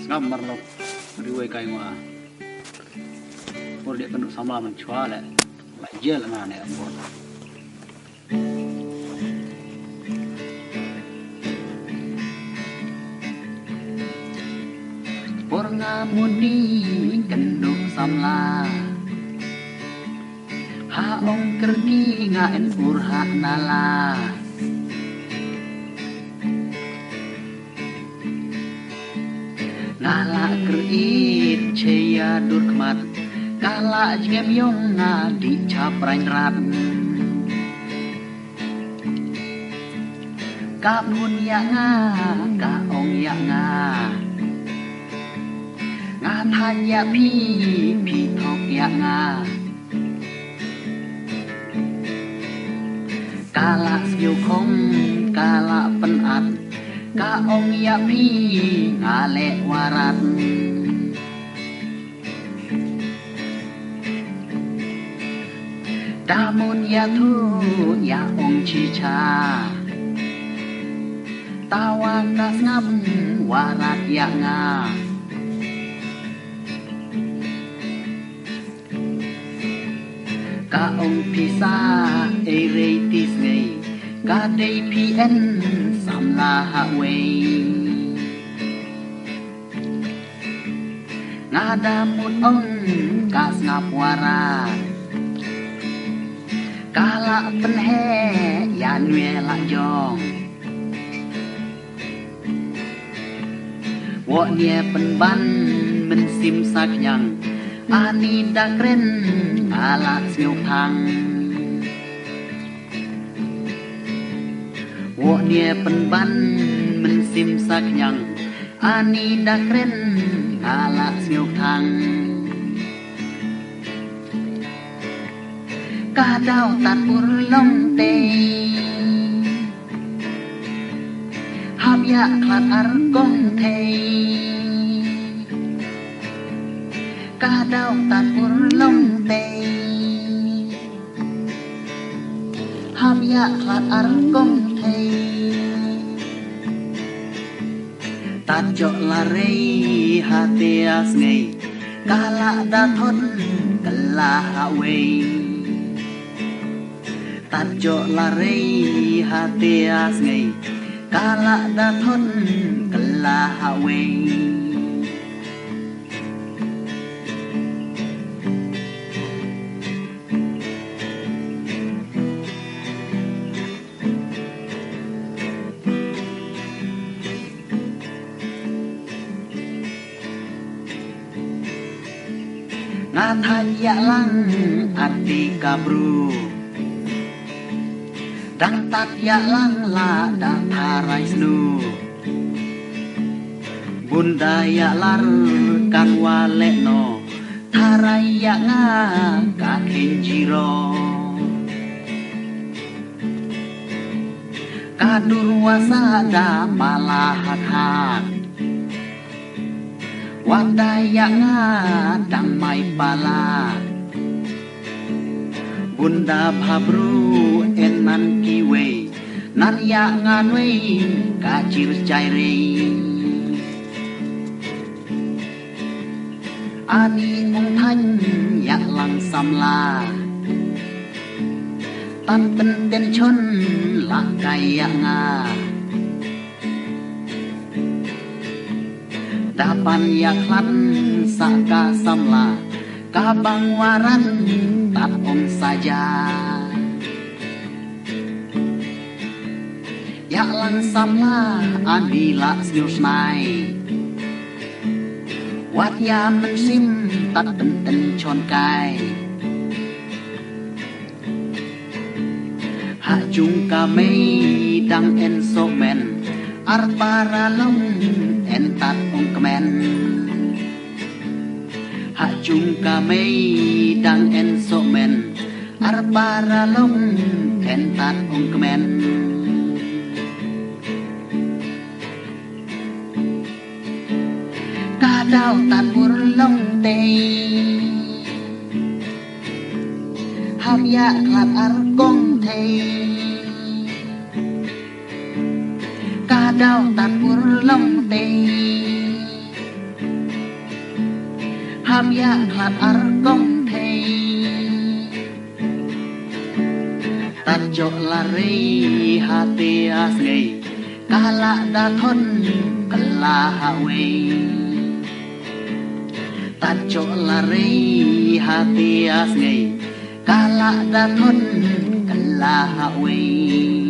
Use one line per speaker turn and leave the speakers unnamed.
ngambar lo riway kai ngwa por dia penduk samla man chua le la jel na ne por por ngamuni kenduk samla ha ong kerni nga en pur ha nala ngala kerit ceya dur kemat kala jengem yong nga di caprain rat ka mun ya nga ka ong ya nga ngan hanya pi thok ya nga kala siu khong kala penat ka ong ya pi ngale warat damun ya thu ya ong chi cha tawan kas ngam warat ya nga ka ong pisa e reitis ngai ka dei pn samla ha wei ngada mut ong ka snap warat kala pen he ya nue la jong wo nie pen ban men sim sak nyang ani dakren ala siu thang wo nie pen ban men sim sak nyang ani dakren ala siu thang ka dau tat pur long te hab ya klat ar gong te ka dau tat pur long te hab ya klat ar gong te tat jo la rei hati as ngai kala da thon kala wei tat jo la rei hati as ngai kala da thon kala wei ngan hanya lang ati kabru dang tak ya lang la da tharai snu bunda ya lar kan wale no tharai ya nga ka kenjiro kadur wasada malahak wadaya nga dang mai pala bunda bhabru enan kiwe nan ya ngan we ka chir chai re ani ong than ya lang samla tan pen den chon la kai ya nga dapan ya klan saka samla kabang waran tat ong saja ya lang samla anila sius nai wat ya men sim tat ten chon kai ha chung ka mei dang en so men ar para long en tat ong kemen ha chung ka mei dang en so men ar para long en tat ong kemen ka dau tat pur long te hab ya klat ar gong te ka dau tat pur long te ham ya khát ar công thầy ta cho là rây hati as ngày kala đã thôn kala hawe ta cho là rây hati as ngày kala đã thôn kala hawe